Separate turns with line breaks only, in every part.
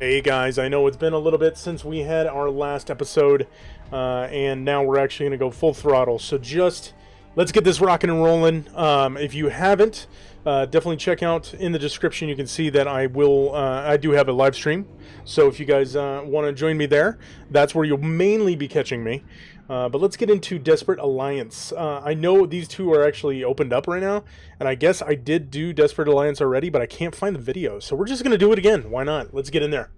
Hey guys, I know it's been a little bit since we had our last episode, and now we're actually going to go full throttle. So just let's get this rocking and rolling. If you haven't, definitely check out in the description. You can see that I do have a live stream. So if you guys want to join me there, that's where you'll mainly be catching me. But let's get into Desperate Alliance. I know these two are actually opened up right now, and I guess I did do Desperate Alliance already, but I can't find the video. So we're just going to do it again. Why not? Let's get in there.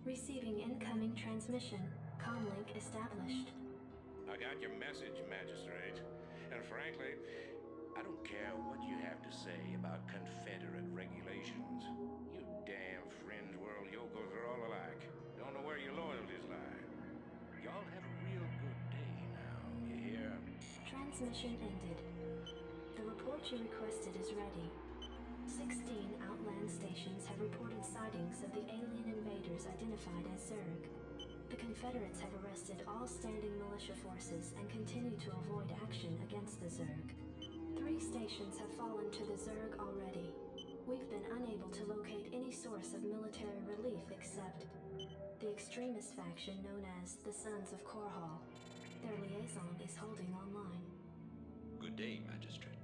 Receiving incoming transmission. Comlink established.
I got your message, Magistrate. And frankly, I don't care what you have to say about Confederate regulations. You damn fringe world yokels are all alike. Don't know where your loyalties lie. Y'all have a real good day now, you hear?
Transmission ended. The report you requested is ready. 16 outland stations have reported sightings of the alien invaders identified as Zerg. The Confederates have arrested all standing militia forces and continue to avoid action against the Zerg. 3 stations have fallen to the Zerg already. We've been unable to locate any source of military relief except the extremist faction known as the Sons of Korhal. Their liaison is holding online.
Good day, Magistrate.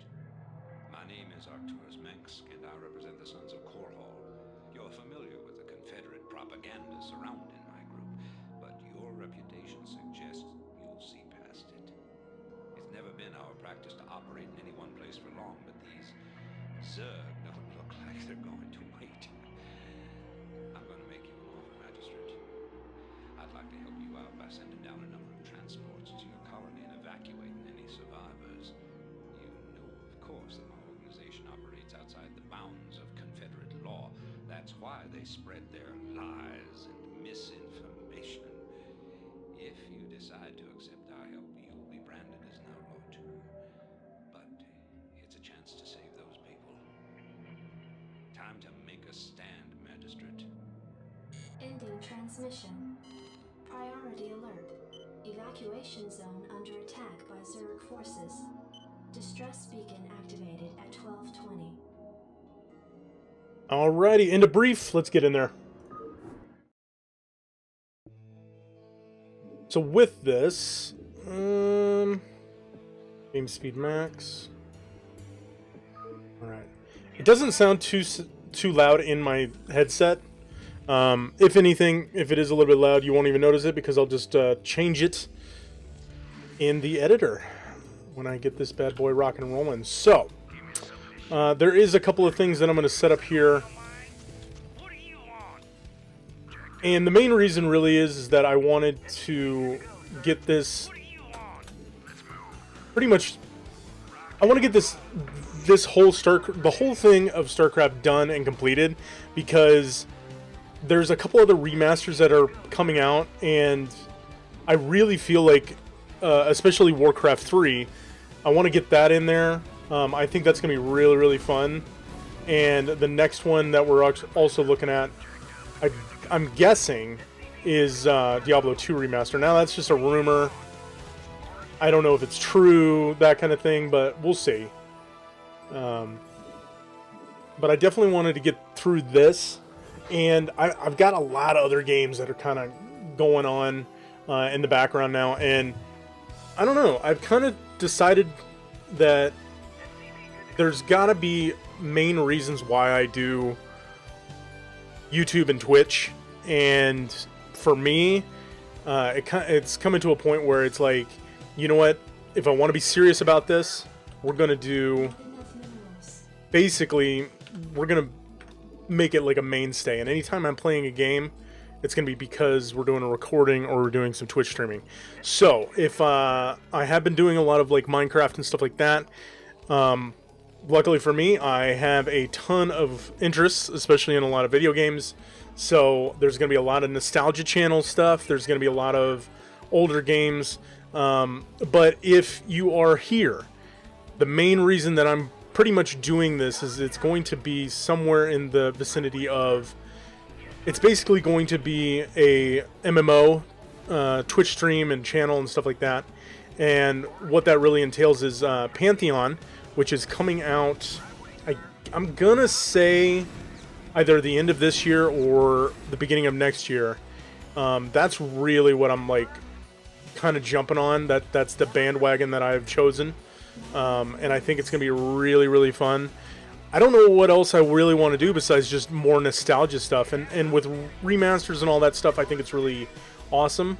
My name is Arcturus Mensk, and I represent the Sons of Korhal. You're familiar with the Confederate propaganda surrounding my group, but your reputation suggests you'll see past it. It's never been our practice to operate in any one place for long, but these Zerg don't look like they're going to wait. I'm going to make you an offer, Magistrate. I'd like to help you out by sending down a number of transports to your colony and evacuating any survivors. You know, of course, that my organization operates outside the bounds of Confederate law. That's why they spread their lies and misinformation. If you decide to accept our help, you'll be branded as an outlaw too. But it's a chance to save those people. Time to make a stand, Magistrate.
Ending transmission. Priority alert. Evacuation zone under attack by Zerg forces. Distress beacon activated at 12:20.
Alrighty, into brief. Let's get in there. So with this, game speed max. All right, it doesn't sound too loud in my headset. If anything, if it is a little bit loud, you won't even notice it because I'll just change it in the editor when I get this bad boy rocking and rolling. So there is a couple of things that I'm going to set up here. And the main reason really is that I wanted to get this pretty much, I want to get this whole the whole thing of StarCraft done and completed, because there's a couple other remasters that are coming out, and I really feel like, especially Warcraft 3, I want to get that in there. I think that's going to be really, really fun. And the next one that we're also looking at, I'm guessing, is Diablo 2 remaster. Now that's just a rumor. I don't know if it's true, that kind of thing, but we'll see. But I definitely wanted to get through this, and I've got a lot of other games that are kind of going on in the background now, and I don't know. I've kind of decided that there's got to be main reasons why I do YouTube and Twitch, and for me, it's coming to a point where it's like, you know what? If I want to be serious about this, we're gonna do, basically, we're gonna make it like a mainstay. And anytime I'm playing a game, it's gonna be because we're doing a recording or we're doing some Twitch streaming. So if I have been doing a lot of like Minecraft and stuff like that. Luckily for me, I have a ton of interests, especially in a lot of video games. So there's going to be a lot of nostalgia channel stuff. There's going to be a lot of older games. But if you are here, the main reason that I'm pretty much doing this is it's going to be somewhere in the vicinity of, it's basically going to be a MMO, Twitch stream and channel and stuff like that. And what that really entails is Pantheon, which is coming out, I'm going to say either the end of this year or the beginning of next year. That's really what I'm like kind of jumping on. That's the bandwagon that I've chosen. And I think it's going to be really, really fun. I don't know what else I really want to do besides just more nostalgia stuff. And with remasters and all that stuff, I think it's really awesome.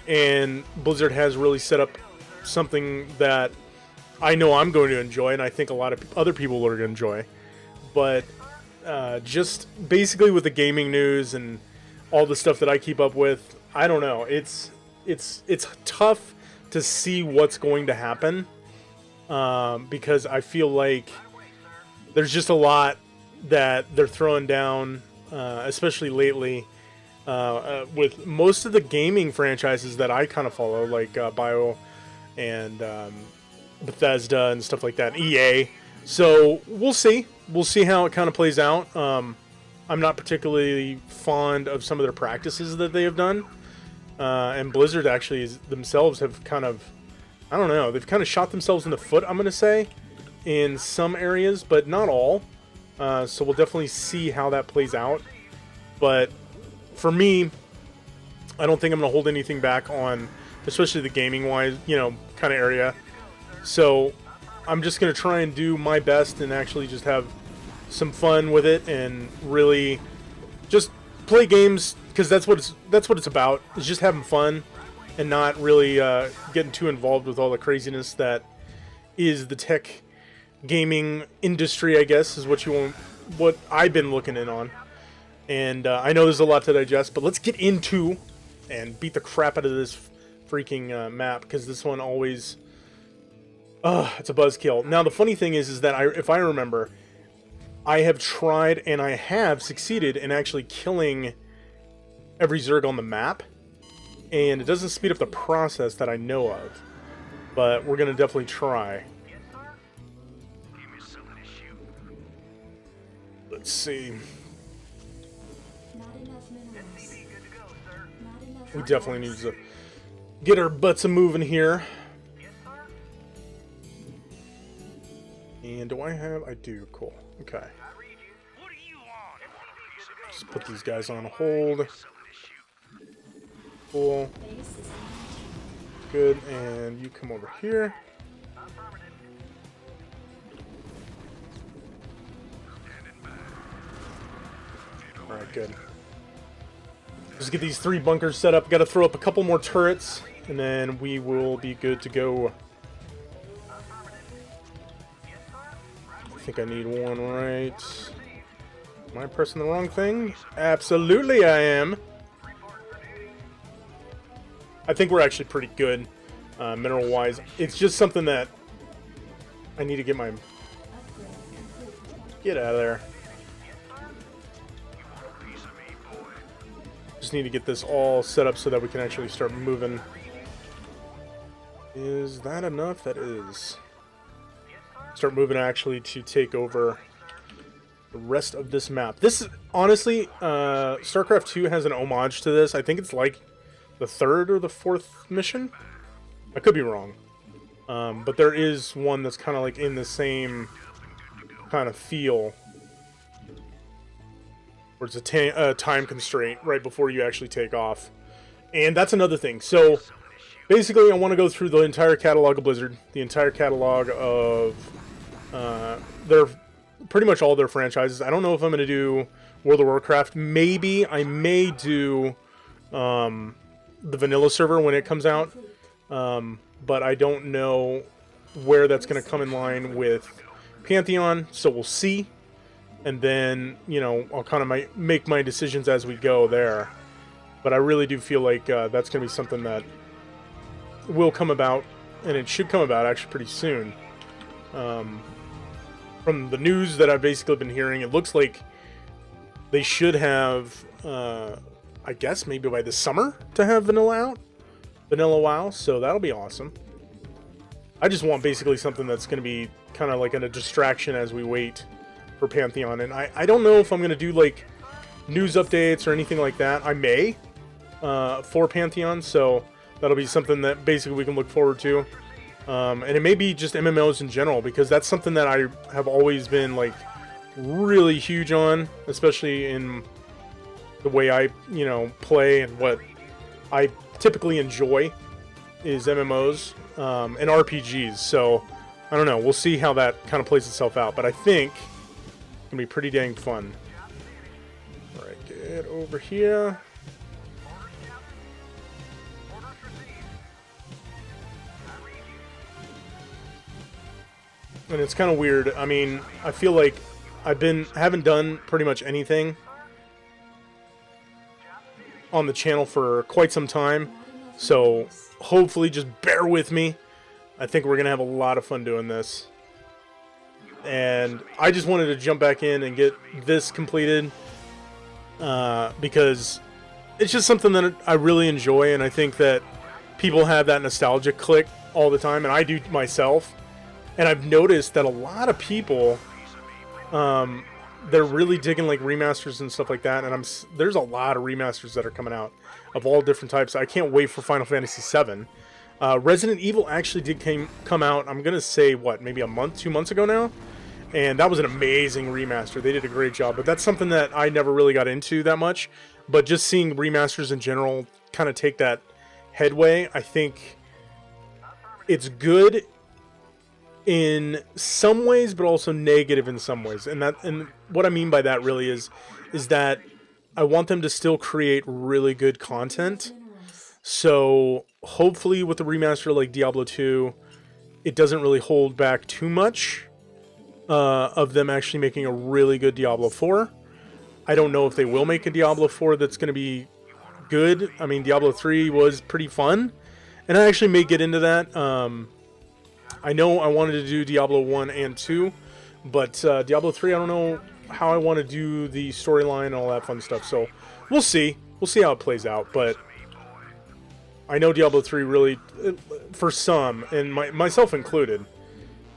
And Blizzard has really set up something that I know I'm going to enjoy, and I think a lot of other people are going to enjoy. But just basically with the gaming news and all the stuff that I keep up with, I don't know. It's tough to see what's going to happen because I feel like there's just a lot that they're throwing down, especially lately, with most of the gaming franchises that I kind of follow, like Bio and Bethesda and stuff like that, EA. So we'll see. We'll see how it kind of plays out. I'm not particularly fond of some of their practices that they have done. And Blizzard actually themselves have kind of, I don't know, they've kind of shot themselves in the foot, I'm going to say, in some areas, but not all. So we'll definitely see how that plays out. But for me, I don't think I'm going to hold anything back on, especially the gaming-wise, kind of area. So I'm just going to try and do my best and actually just have some fun with it and really just play games, because that's what it's about. It's just having fun and not really getting too involved with all the craziness that is the tech gaming industry, I guess, is what I've been looking in on. And I know there's a lot to digest, but let's get into and beat the crap out of this freaking map, because this one always, it's a buzzkill. Now the funny thing is that if I remember, I have tried and I have succeeded in actually killing every Zerg on the map, and it doesn't speed up the process that I know of, but we're gonna definitely try. Let's see.
Not enough minerals. Not enough
We definitely need to get our butts a-moving here. And do I have... I do. Cool. Okay. Just put these guys on hold. Cool.
base is empty.
Good. And you come over here. Alright, good. Just get these 3 bunkers set up. Got to throw up a couple more turrets, and then we will be good to go. I think I need one right. Am I pressing the wrong thing? Absolutely I am. I think we're actually pretty good, mineral-wise. It's just something that I need to get my...
Upgrade complete.
Get out of there. Just need to get this all set up so that we can actually start moving. Is that enough? That is. Start moving actually to take over the rest of this map. This is, honestly, StarCraft 2 has an homage to this. I think it's like the 3rd or the 4th mission. I could be wrong. But there is one that's kind of like in the same kind of feel, where it's a time constraint right before you actually take off. And that's another thing. So basically I want to go through the entire catalog of Blizzard, the entire catalog of their pretty much all their franchises. I don't know if I'm going to do World of Warcraft. Maybe I may do the vanilla server when it comes out, but I don't know where that's going to come in line with Pantheon, so we'll see. And then, I'll kind of make my decisions as we go there. But I really do feel like that's going to be something that will come about, and it should come about actually pretty soon. From the news that I've basically been hearing, it looks like they should have, I guess maybe by the summer, to have Vanilla out. Vanilla WoW, so that'll be awesome. I just want basically something that's going to be kind of like a distraction as we wait for Pantheon. And I don't know if I'm going to do like news updates or anything like that. I may for Pantheon, so That'll be something that basically we can look forward to. And it may be just MMOs in general, because that's something that I have always been like really huge on, especially in the way I, you know, play and what I typically enjoy is MMOs and RPGs. So I don't know. We'll see how that kind of plays itself out, but I think it's gonna be pretty dang fun. All right, get over here. And it's kind of weird. I mean, I feel like haven't done pretty much anything on the channel for quite some time. So hopefully just bear with me. I think we're going to have a lot of fun doing this. And I just wanted to jump back in and get this completed. Because it's just something that I really enjoy. And I think that people have that nostalgic click all the time. And I do myself. And I've noticed that a lot of people, they're really digging like remasters and stuff like that. And there's a lot of remasters that are coming out of all different types. I can't wait for Final Fantasy VII. Resident Evil actually did come out, I'm going to say, what, maybe a month, 2 months ago now? And that was an amazing remaster. They did a great job. But that's something that I never really got into that much. But just seeing remasters in general kind of take that headway, I think it's good in some ways, but also negative in some ways. And what I mean by that really is that I want them to still create really good content. So hopefully with the remaster like Diablo 2, it doesn't really hold back too much of them actually making a really good Diablo 4. I don't know if they will make a Diablo 4 that's going to be good. I mean, Diablo 3 was pretty fun, and I actually may get into that. I know I wanted to do Diablo 1 and 2, but Diablo 3, I don't know how I want to do the storyline and all that fun stuff. So we'll see. We'll see how it plays out. But I know Diablo 3 really, for some, and myself included,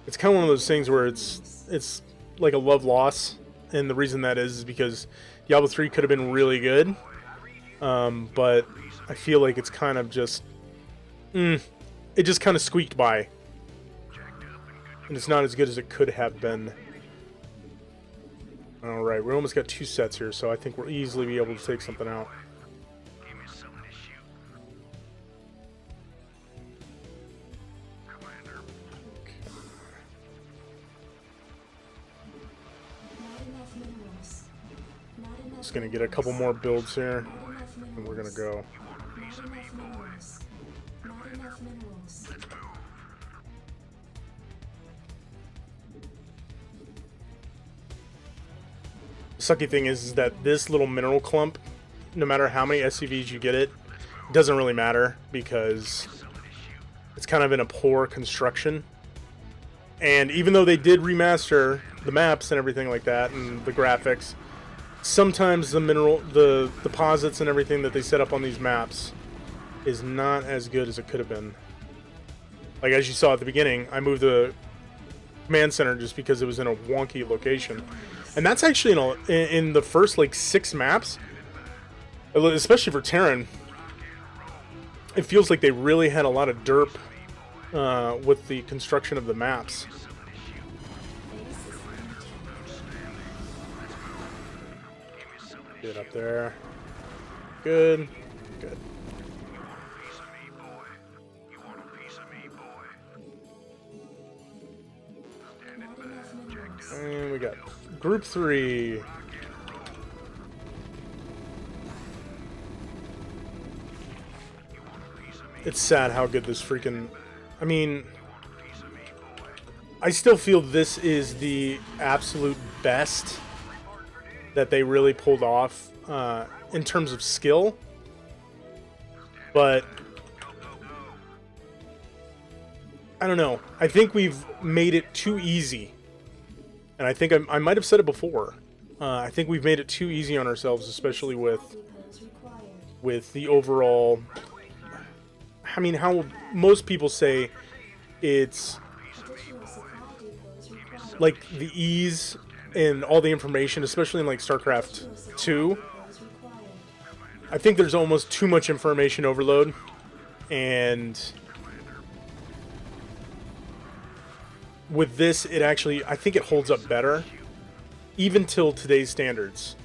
it's kind of one of those things where it's like a love loss. And the reason that is because Diablo 3 could have been really good. But I feel like it's kind of just, it just kind of squeaked by. And it's not as good as it could have been. Alright, we almost got 2 sets here, so I think we'll easily be able to take something out. Just gonna get a couple more builds here, and we're gonna go. Sucky thing is that this little mineral clump, no matter how many SCVs you get it, doesn't really matter because it's kind of in a poor construction. And even though they did remaster the maps and everything like that and the graphics, sometimes the deposits and everything that they set up on these maps is not as good as it could have been. Like as you saw at the beginning, I moved the command center just because it was in a wonky location. And that's actually in the first like 6 maps, especially for Terran. It feels like they really had a lot of derp with the construction of the maps. Get up there. Good. Good. And we got Group 3. It's sad how good this freaking... I mean... I still feel this is the absolute best that they really pulled off in terms of skill. But... I don't know. I think we've made it too easy. And I think I might have said it before. I think we've made it too easy on ourselves, especially with the overall... I mean, how most people say it's like the ease and all the information, especially in like StarCraft 2. I think there's almost too much information overload. and with this, it actually, I think it holds up better, even till today's standards.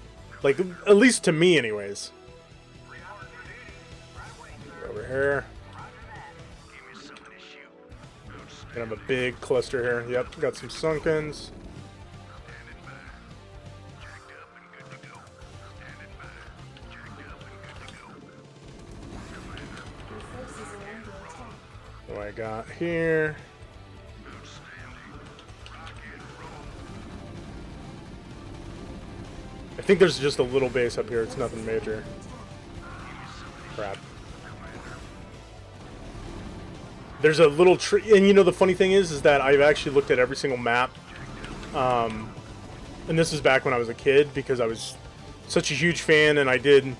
Like, at least to me, anyways. Over here. Gonna have a big cluster here. Yep, got some Sunkens.
Your forces are under attack.
What do I got here? I think there's just a little base up here. It's nothing major. Crap. There's a little tree, and you know the funny thing is that I've actually looked at every single map, and this is back when I was a kid because I was such a huge fan, and I did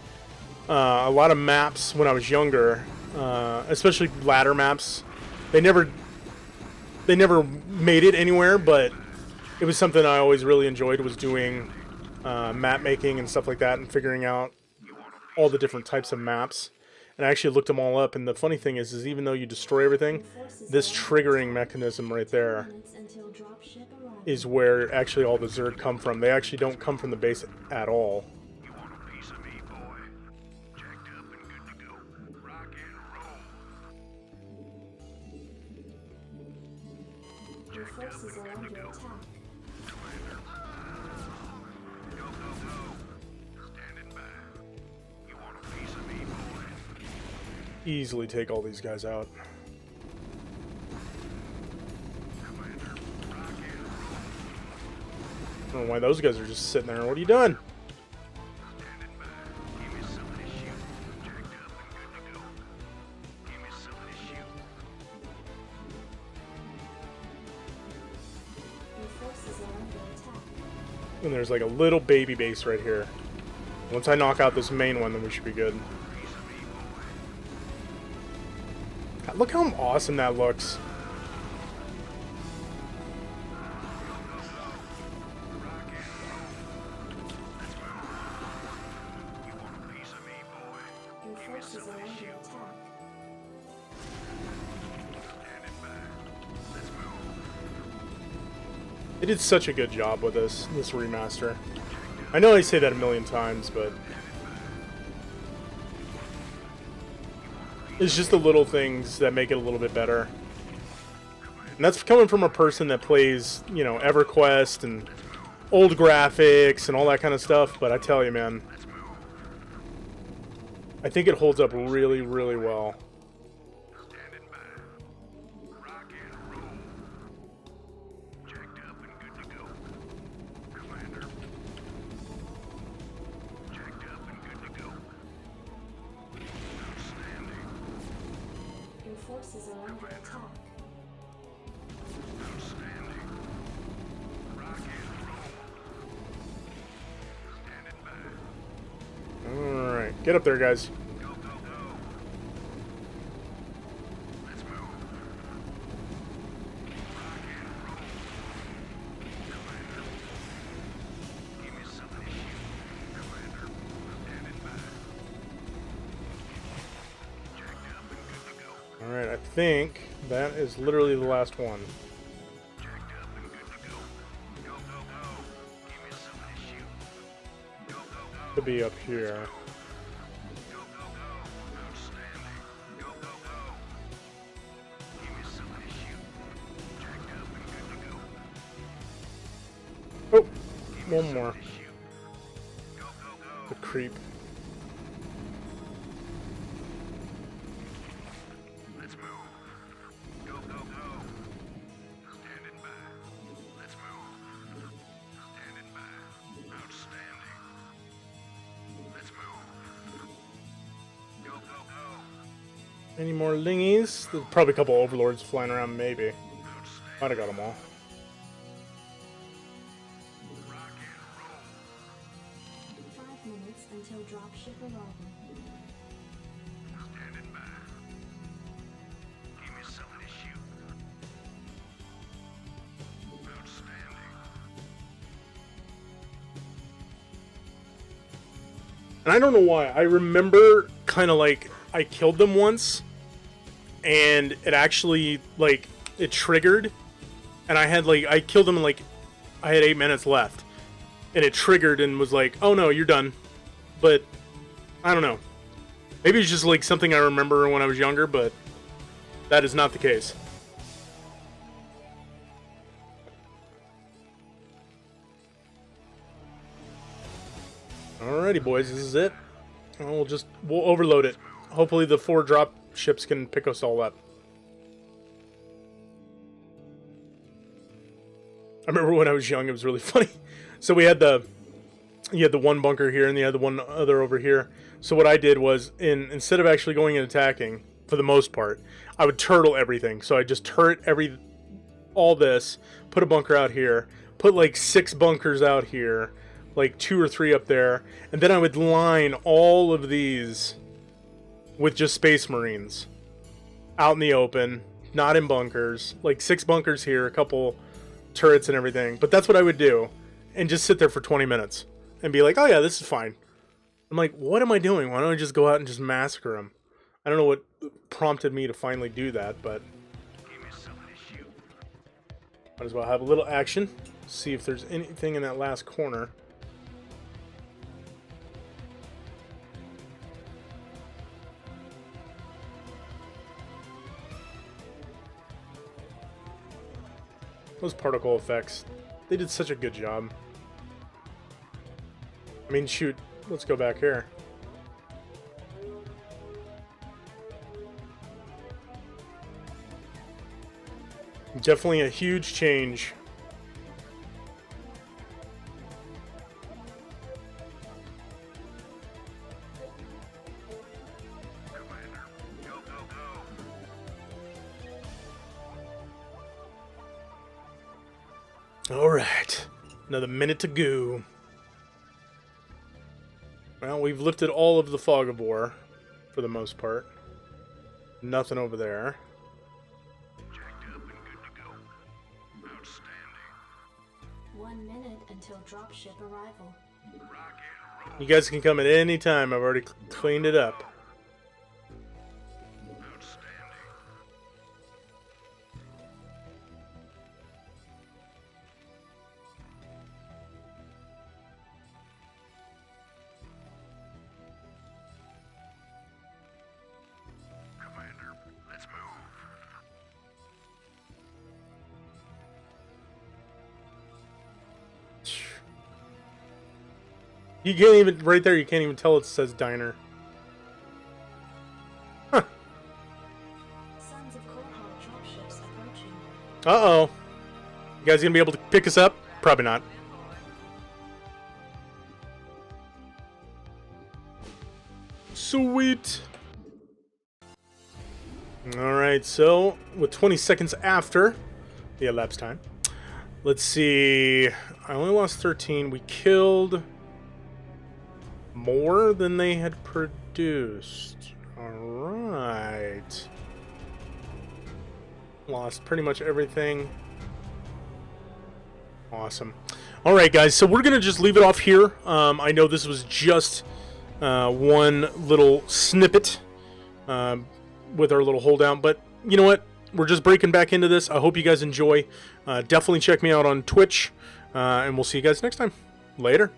a lot of maps when I was younger, especially ladder maps. They never made it anywhere, but it was something I always really enjoyed, was doing map making and stuff like that, and figuring out all the different types of maps. And I actually looked them all up, and the funny thing is even though you destroy everything, this triggering mechanism right there
Minutes until dropship arrival.
is where actually all the Zerg come from. They actually don't come from the base at all.
Your forces are under attack.
Easily take all these guys out. I don't know why those guys are just sitting there. What are you doing?
Your forces are under attack.
And there's like a little baby base right here. Once I knock out this main one, then we should be good. God, look how awesome that looks.
Your forces are under attack.
They did such a good job with this remaster. I know I say that a million times, but it's just the little things that make it a little bit better. And that's coming from a person that plays, you know, EverQuest and old graphics and all that kind of stuff, but I tell you, man, I think it holds up really, really well.
Your forces are under attack.
Alright, get up there, guys. Alright, I think that is literally the last one. To be up here. Oh, one more. The creep. Any more lingies? There's probably a couple overlords flying around, maybe. Might have got them all.
Until dropship arrival.
And I don't know why. I remember kind of like I killed them once, and it actually, like, it triggered, and I killed him in, like, I had 8 minutes left, and it triggered and was like, oh no, you're done. But I don't know. Maybe it's just like something I remember when I was younger, but that is not the case. Alrighty, boys, this is it. We'll overload it. Hopefully the 4 drop ships can pick us all up. I remember when I was young, it was really funny. So you had the one bunker here and you had the one other over here. So what I did was, instead of actually going and attacking, for the most part, I would turtle everything. So I just turret all this, put a bunker out here, put like 6 bunkers out here, like 2 or 3 up there, and then I would line all of these with just Space Marines out in the open, not in bunkers, like 6 bunkers here, a couple turrets and everything. But that's what I would do, and just sit there for 20 minutes and be like, oh yeah, this is fine. I'm like, what am I doing? Why don't I just go out and just massacre them? I don't know what prompted me to finally do that, but might as well have a little action. See if there's anything in that last corner. Those particle effects, they did such a good job. I mean, shoot, let's go back here. Definitely a huge change. All right, another minute to go. Well, we've lifted all of the fog of war, for the most part. Nothing over there.
Jacked up and good to go. Outstanding.
1 minute until dropship arrival.
Rock and roll.
You guys can come at any time. I've already cleaned it up.
Outstanding. Commander, let's move.
You can't even, right there, you can't even tell it says diner. Huh.
Sons of Korhal dropships approaching.
Uh-oh. You guys gonna be able to pick us up? Probably not. Sweet. Alright, so with 20 seconds after the elapsed time, let's see. I only lost 13. We killed more than they had produced. Alright. Lost pretty much everything. Awesome. Alright, guys, so we're going to just leave it off here. I know this was just one little snippet with our little holdout, but you know what? We're just breaking back into this. I hope you guys enjoy. Definitely check me out on Twitch, and we'll see you guys next time. Later.